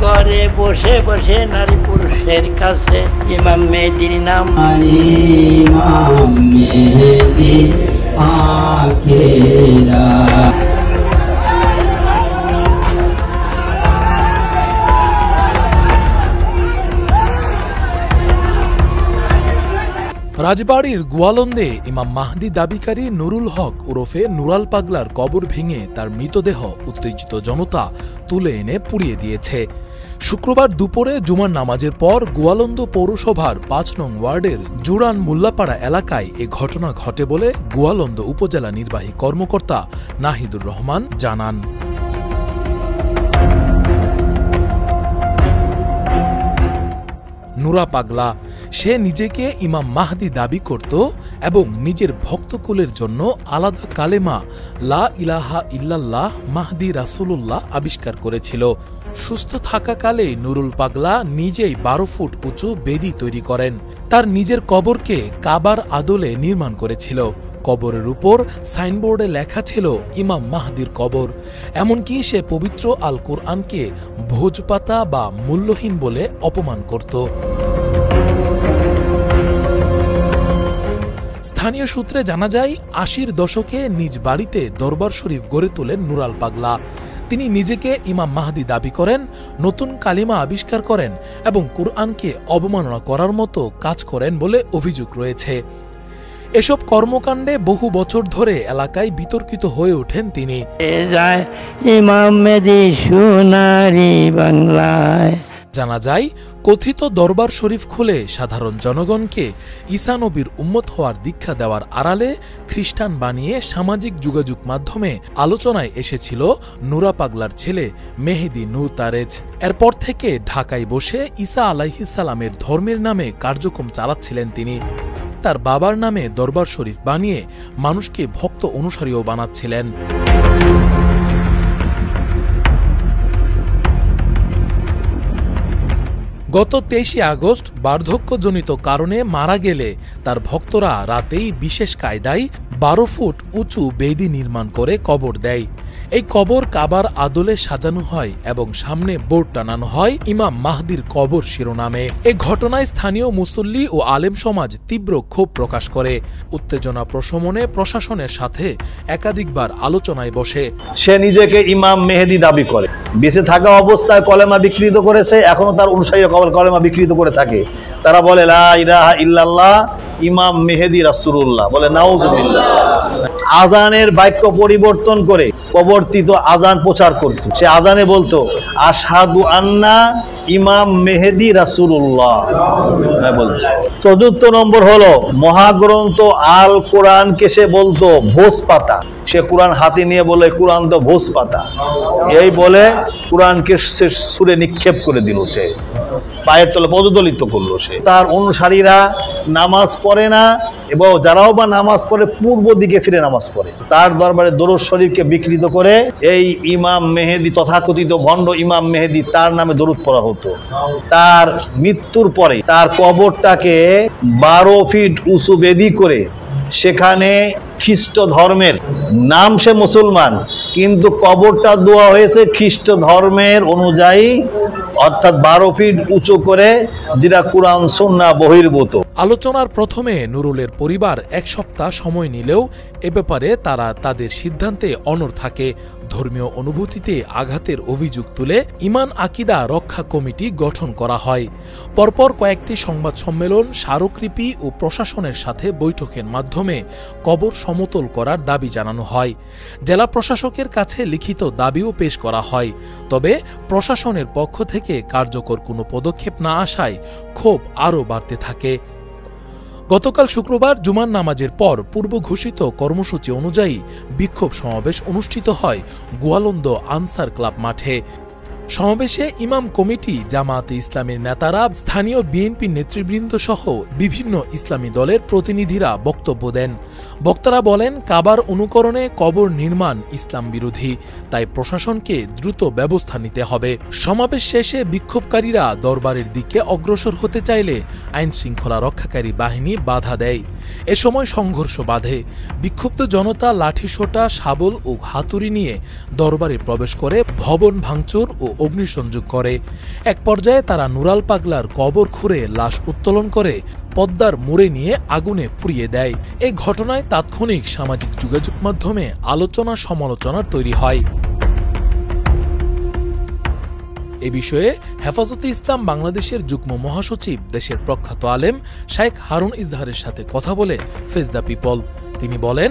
করে বসে বসে নারী পুরুষের কাছে ইমাম মেহেদীর নাম ইমাম মেহেদী আখেরা। রাজবাড়ির গোয়ালন্দে ইমাম মাহদী দাবিকারী নুরুল হক ওরফে নুরাল পাগলার কবর ভেঙে তার মৃতদেহ উত্তেজিত জনতা তুলে এনে পুড়িয়ে দিয়েছে। শুক্রবার দুপুরে জুমার নামাজের পর গোয়ালন্দ পৌরসভার ৫ নং ওয়ার্ডের জুরান মোল্লাপাড়া এলাকায় এ ঘটনা ঘটে বলে গোয়ালন্দ উপজেলা নির্বাহী কর্মকর্তা নাহিদুর রহমান জানান। নুরা পাগলা, সে নিজেকে ইমাম মাহদী দাবি করত এবং নিজের ভক্তকুলের জন্য আলাদা কালেমা লা ইলাহা ইল্লাল্লাহ মাহদী রাসূলুল্লাহ আবিষ্কার করেছিল। সুস্থ থাকাকালে নুরুল পাগলা নিজেই ১২ ফুট উঁচু বেদি তৈরি করেন। তার নিজের কবরকে কাবার আদলে নির্মাণ করেছিল। কবরের উপর সাইনবোর্ডে লেখা ছিল ইমাম মাহদীর কবর। এমনকি সে পবিত্র আল কোরআনকে ভোজপাতা বা মূল্যহীন বলে অপমান করত। স্থানীয় সূত্রে জানা যায়, ৮০-র দশকে নিজ বাড়িতে দরবার শরীফ গড়ে তোলেন নুরাল পাগলা। তিনি নিজেকে ইমাম মাহদী দাবি করেন, নতুন কালিমা আবিষ্কার করেন এবং কুরআনকে অবমাননা করার মতো কাজ করেন বলে অভিযোগ রয়েছে। এসব কর্মকাণ্ডে বহু বছর ধরে এলাকায় বিতর্কিত হয়ে ওঠেন তিনি। ইমাম মেহেদী সোনারি বাংলায়। জানা যায়, কথিত দরবার শরীফ খুলে সাধারণ জনগণকে ঈসা নবীর উম্মত হওয়ার দীক্ষা দেওয়ার আড়ালে খ্রিস্টান বানিয়ে সামাজিক যোগাযোগ মাধ্যমে আলোচনায় এসেছিল নুরা পাগলার ছেলে মেহেদী নূর তারেজ। এরপর থেকে ঢাকায় বসে ঈসা আলাইহিসসালামের ধর্মের নামে কার্যক্রম চালাচ্ছিলেন তিনি। তার বাবার নামে দরবার শরীফ বানিয়ে মানুষকে ভক্ত অনুসারীও বানাচ্ছিলেন। গত ২৩শে আগস্ট বার্ধক্যজনিত কারণে মারা গেলে তার ভক্তরা রাতেই বিশেষ কায়দায় ১২ ফুট উঁচু বেদি নির্মাণ করে কবর দেয়। এই কবর কাবার আদলে সাজানো হয় এবং সামনে বোর্ড টানানো হয় ইমাম মাহদীর কবর শিরোনামে। এ ঘটনায় স্থানীয় মুসল্লি ও আলেম সমাজ তীব্র ক্ষোভ প্রকাশ করে। উত্তেজনা প্রশমনে প্রশাসনের সাথে একাধিকবার আলোচনায় বসে। সে নিজেকে ইমাম মেহেদী দাবি করে, বেঁচে থাকা অবস্থায় কলেমা বিকৃত করেছে, এখনো তার অনুসারী কলেমা বিকৃত করে থাকে। তারা বলে লা ইলাহা ইল্লাল্লাহ ইমাম মেহেদী রাসূলুল্লাহ, বলে নাউজুবিল্লাহ। আজানের বাক্য পরিবর্তন করে প্রবর্তিত আজান প্রচার করত। সে আজানে বলতো আশহাদু আন্না ইমাম মেহেদী রাসূলুল্লাহ। চতুর্থ নম্বর হলো মহাগ্রন্থ আল কোরআনকে সে বলতো ভোজ পাতা। সে কোরআন হাতে নিয়ে বলে কোরআন তো ভোজ পাতা, এই বলে কোরআনকে সে ছুঁড়ে নিক্ষেপ করে দিল। সে পায়ের তলে পদদলিত করলো। সে তার অনুসারীরা নামাজ পড়ে না এবং যারাও বা নামাজ পড়ে পূর্ব দিকে ফিরে নামাজ পড়ে। তার দরবারে দরুদ শরীফকে বিকৃত করে এই ইমাম মেহেদী, তথাকথিত ভণ্ড ইমাম মেহেদী, তার নামে দরুদ পড়া হতো। তার মৃত্যুর পরে তার কবরটাকে ১২ ফিট উঁচু বেদি করে সেখানে খ্রিস্ট ধর্মের নাম, সে মুসলমান কিন্তু কবরটা দেওয়া হয়েছে খ্রিস্ট ধর্মের অনুযায়ী, অর্থাৎ ১২ ফিট উঁচু করে, যেটা কুরআন সুন্নাহ বহির্ভূত। আলোচনার প্রথমে নুরুলের পরিবার ১ সপ্তাহ সময় নিলেও এ ব্যাপারে তারা তাদের সিদ্ধান্তে অনড় থাকে। ধর্মীয় অনুভূতিতে আঘাতের অভিযোগ তুলে ইমান আকিদা রক্ষা কমিটি গঠন করা হয়। পরপর কয়েকটি সংবাদ সম্মেলন, স্মারকলিপি ও প্রশাসনের সাথে বৈঠকের মাধ্যমে কবর সমতল করার দাবি জানানো হয়। জেলা প্রশাসকের কাছে লিখিত দাবিও পেশ করা হয়। তবে প্রশাসনের পক্ষ থেকে কার্যকর কোনো পদক্ষেপ না আসায় ক্ষোভ আরও বাড়তে থাকে। গতকাল শুক্রবার জুমার নামাজের পর পূর্ব ঘোষিত কর্মসূচি অনুযায়ী বিক্ষোভ সমাবেশ অনুষ্ঠিত হয় গোয়ালন্দ আনসার ক্লাব মাঠে। সমাবেশে ইমাম কমিটি, জামায়াতে ইসলামীর নেতারা, স্থানীয় বিএনপি নেতৃবৃন্দ সহ বিভিন্ন ইসলামী দলের প্রতিনিধিরা বক্তব্য দেন। বক্তারা বলেন, কাবার অনুকরণে কবর নির্মাণ ইসলাম বিরোধী, তাই প্রশাসনকে দ্রুত ব্যবস্থা নিতে হবে। সমাবেশ শেষে বিক্ষোভকারীরা দরবারের দিকে অগ্রসর হতে চাইলে আইন শৃঙ্খলা রক্ষাকারী বাহিনী বাধা দেয়। এ সময় সংঘর্ষ বাধে। বিক্ষুব্ধ জনতা লাঠিসোঁটা, শাবল ও হাতুড়ি নিয়ে দরবারে প্রবেশ করে ভবন ভাঙচুর ও অগ্নিসংযোগ করে। এক পর্যায়ে তারা নুরাল পাগলার কবর খুঁড়ে লাশ উত্তোলন করে পদ্মার মোড়ে নিয়ে আগুনে পুড়িয়ে দেয়। এই ঘটনায় তাৎক্ষণিক সামাজিক যোগাযোগ মাধ্যমে আলোচনা সমালোচনার তৈরি হয়। এ বিষয়ে হেফাজতে ইসলাম বাংলাদেশের যুগ্ম মহাসচিব দেশের প্রখ্যাত আলেম শাইখ হারুন ইজহারের সাথে কথা বলে ফেস দ্য পিপল তিনি বলেন,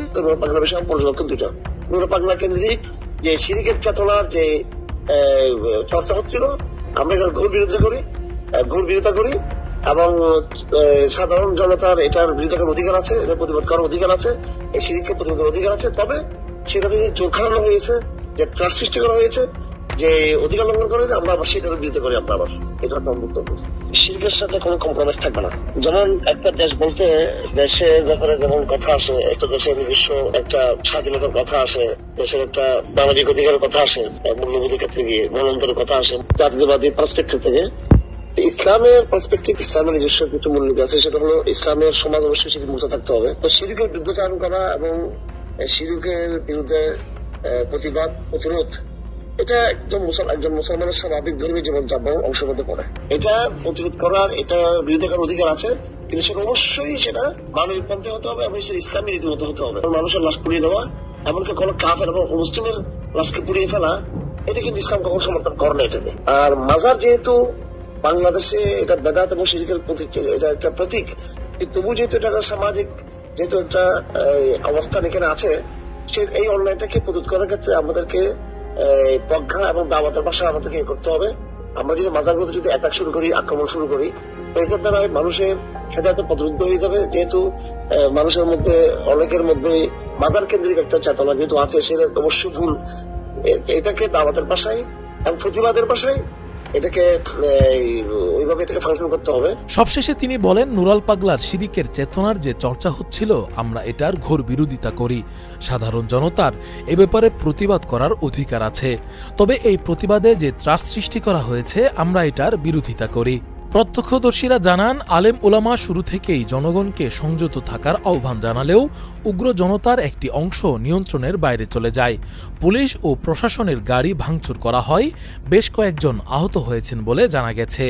নুরাল পাগলা কেন্দ্রিক যে শিরকের চেতনার যে চর্চা হচ্ছিল, আমরা এটার ঘোর বিরোধিতা করি এবং সাধারণ জনতার এটার বিরোধিতা করার অধিকার আছে, এটা প্রতিবাদ করার অধিকার আছে, এই শিরককে প্রতিবাদের অধিকার আছে। তবে সেটাতে যে জোর খাটানো হয়েছে, যে ত্রাস সৃষ্টি করা হয়েছে, যে অধিকার লঙ্ঘন করে, আমরা আবার সেটার বিরুদ্ধে করি। আমরা আবার এটা বক্তব্য, শিরকের সাথে কোনো কম্প্রোমাইজ থাকবে না। যেমন একটা দেশ বলতে দেশের ব্যাপারে যেমন কথা আসে, একটা দেশের নিজস্ব একটা স্বাধীনতার কথা আসে, দেশের একটা মানবিক অধিকারের কথা আসে, মূল্যবোধের ক্ষেত্রে গিয়ে গণতন্ত্রের কথা আসে, জাতীয়তাবাদী পার্সপেক্টিভ থেকে। ইসলামের পার্সপেক্টিভ, ইসলামের নিজস্ব কিছু মূল্যবোধ আছে, সেটা হলো ইসলামের সমাজ অবশ্যই সেটি মুক্ত থাকতে হবে। তো শিরকের বিরুদ্ধাচরণ করা এবং শিরকের বিরুদ্ধে প্রতিবাদ প্রতিরোধ, এটা একজন মুসলমানের স্বাভাবিক ধর্মীয় জীবনযাপন অংশের মধ্যে পড়ে। এটা প্রতিরোধ করার, এটা বিরোধিতা করার অধিকার আছে, কিন্তু সেটা অবশ্যই সেটা মানবিক পন্থে হতে হবে এবং সেটা ইসলামী রীতিমতো হতে হবে। মানুষের লাশ পুড়িয়ে দেওয়া, এমনকি কোনো কাফের এবং মুসলিমের লাশকে পুড়িয়ে ফেলা, এটা কিন্তু ইসলাম কখনো সমর্থন করে না এটাকে। আর মাজার যেহেতু বাংলাদেশে এটা বেদাত এবং শিরকের এটা একটা প্রতীক, তবু যেহেতু এটা সামাজিক যেহেতু একটা অবস্থান এখানে আছে, সে এই অন্যায়টাকে প্রতিরোধ করার ক্ষেত্রে আমাদেরকে প্রজ্ঞা এবং দাওয়াতের ভাষায় আমাদেরকে করতে হবে। আমরা যদি মাজারগুলোতে যদি অ্যাটাক শুরু করি, আক্রমণ শুরু করি, এটার দ্বারা মানুষের হেদায়েত পথরুদ্ধ হয়ে যাবে। যেহেতু মানুষের মধ্যে অনেকের মধ্যে মাজার কেন্দ্রিক একটা চেতনা যেহেতু আছে, সেটা অবশ্যই ভুল। এটাকে দাওয়াতের ভাষায় এবং প্রতিবাদের ভাষায় এটাকে ওইভাবে এটাকে ফাংশন করতে হবে। সবশেষে তিনি বলেন, নুরাল পাগলার শিরকের চেতনার যে চর্চা হচ্ছিল, আমরা এটার ঘোর বিরোধিতা করি। সাধারণ জনতার এ ব্যাপারে প্রতিবাদ করার অধিকার আছে, তবে এই প্রতিবাদে যে ত্রাস সৃষ্টি করা হয়েছে, আমরা এটার বিরোধিতা করি। প্রত্যক্ষদর্শীরা জানান, আলেম ওলামা শুরু থেকেই জনগণকে সংযত থাকার আহ্বান জানালেও উগ্র জনতার একটি অংশ নিয়ন্ত্রণের বাইরে চলে যায়। পুলিশ ও প্রশাসনের গাড়ি ভাঙচুর করা হয়, বেশ কয়েকজন আহত হয়েছেন বলে জানা গেছে।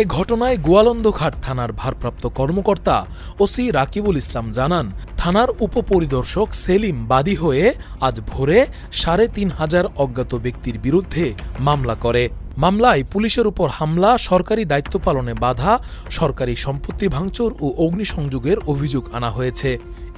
এ ঘটনায় গোয়ালন্দঘাট থানার ভারপ্রাপ্ত কর্মকর্তা ওসি রাকিবুল ইসলাম জানান, থানার উপপরিদর্শক সেলিম বাদী হয়ে আজ ভোরে ৩৫০০ অজ্ঞাত ব্যক্তির বিরুদ্ধে মামলা করে। মামলায় পুলিশের উপর হামলা, সরকারি দায়িত্ব পালনে বাধা, সরকারি সম্পত্তি ভাঙচুর ও অগ্নিসংযোগের অভিযোগ আনা হয়েছে।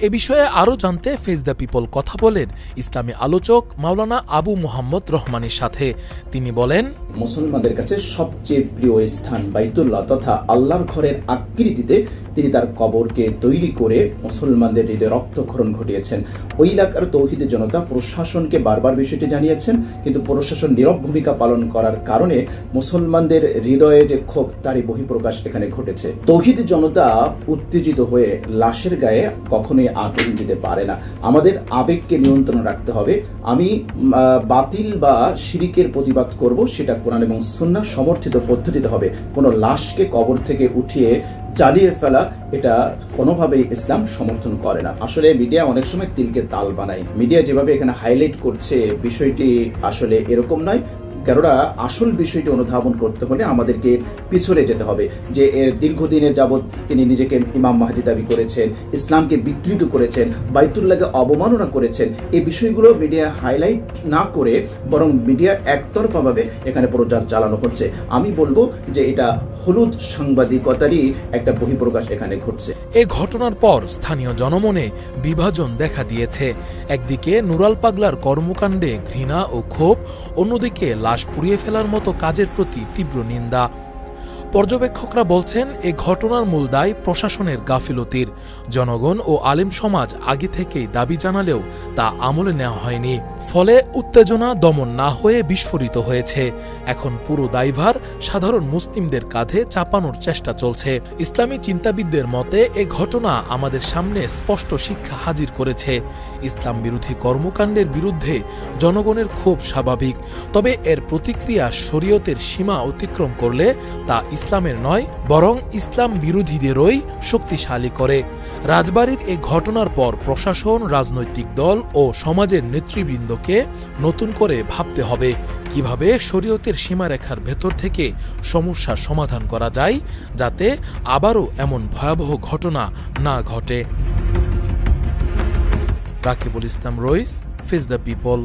এ বিষয়ে আরও জানতে ফেস দ্য পিপল কথা বলেন ইসলামী আলোচক মাওলানা আবু মোহাম্মদ রহমানের সাথে। তিনি বলেন, মুসলমানদের কাছে সবচেয়ে প্রিয় স্থান বাইতুল্লাহ তথা আল্লাহর ঘরের আকৃতিতে তিনি তার কবরকে তৈরি করে মুসলমানদের হৃদয়ে রক্তক্ষরণ ঘটিয়েছেন। ওই এলাকার তৌহিদি জনতা প্রশাসনকে বারবার বিষয়টি জানিয়েছেন, কিন্তু প্রশাসন নীরব ভূমিকা পালন করার কারণে মুসলমানদের হৃদয়ে যে ক্ষোভ, তারই বহিঃপ্রকাশ এখানে ঘটেছে। তৌহিদি জনতা উত্তেজিত হয়ে লাশের গায়ে কখনোই আগুন দিতে পারে না। আমাদের আবেগকে নিয়ন্ত্রণ রাখতে হবে। আমি বাতিল বা শিরিকের প্রতিবাদ করব, সেটা কোরআন এবং সুন্নাহ সমর্থিত পদ্ধতিতে হবে। কোনো লাশকে কবর থেকে উঠিয়ে জ্বালিয়ে ফেলা, এটা কোনোভাবেই ইসলাম সমর্থন করে না। আসলে মিডিয়া অনেক সময় তিলকে তাল বানায়। মিডিয়া যেভাবে এখানে হাইলাইট করছে, বিষয়টি আসলে এরকম নয়। কেননা আসল বিষয়টি অনুধাবন করতে হলে আমাদেরকে পিছনে যেতে হবে, যে এর দীর্ঘদিনের যাবৎ তিনি নিজেকে ইমাম মাহদি দাবি করেছেন, ইসলামকে বিকৃত করেছেন, বাইতুল্লাহকে অবমাননা করেছেন। এই বিষয়গুলো মিডিয়া হাইলাইট না করে বরং মিডিয়া একতরফাভাবে এখানে প্রচার চালানো হচ্ছে। আমি বলবো যে এটা হলুদ সাংবাদিকতারই একটা বহিঃপ্রকাশ এখানে ঘটছে। এই ঘটনার পর স্থানীয় জনমনে বিভাজন দেখা দিয়েছে। একদিকে নুরাল পাগলার কর্মকাণ্ডে ঘৃণা ও ক্ষোভ, অন্যদিকে লাশ পুড়িয়ে ফেলার মতো কাজের প্রতি তীব্র নিন্দা। পর্যবেক্ষকরা বলছেন, এ ঘটনার মূল দায় প্রশাসনের গাফিলতির। জনগণ ও আলেম সমাজ আগে থেকেই দাবি জানালেও তা আমলে নেওয়া হয়নি, ফলে উত্তেজনা দমন না হয়ে বিস্ফোরিত হয়েছে। এখন পুরো দায়ভার সাধারণ মুসলিমদের কাঁধে চাপানোর চেষ্টা চলছে। ইসলামী চিন্তাবিদদের মতে, এ ঘটনা আমাদের সামনে স্পষ্ট শিক্ষা হাজির করেছে। ইসলাম বিরোধী কর্মকাণ্ডের বিরুদ্ধে জনগণের ক্ষোভ স্বাভাবিক, তবে এর প্রতিক্রিয়া শরীয়তের সীমা অতিক্রম করলে তা ইসলামের নয় বরং ইসলাম বিরোধীদেরই শক্তিশালী করে। রাজবাড়ির এই ঘটনার পর প্রশাসন, রাজনৈতিক দল ও সমাজের নেতৃবৃন্দকে নতুন করে ভাবতে হবে কিভাবে শরীয়তের সীমারেখার ভেতর থেকে সমস্যার সমাধান করা যায়, যাতে আবারও এমন ভয়াবহ ঘটনা না ঘটে। রাকিবুল ইসলাম রইস, ফেস দ্য পিপল।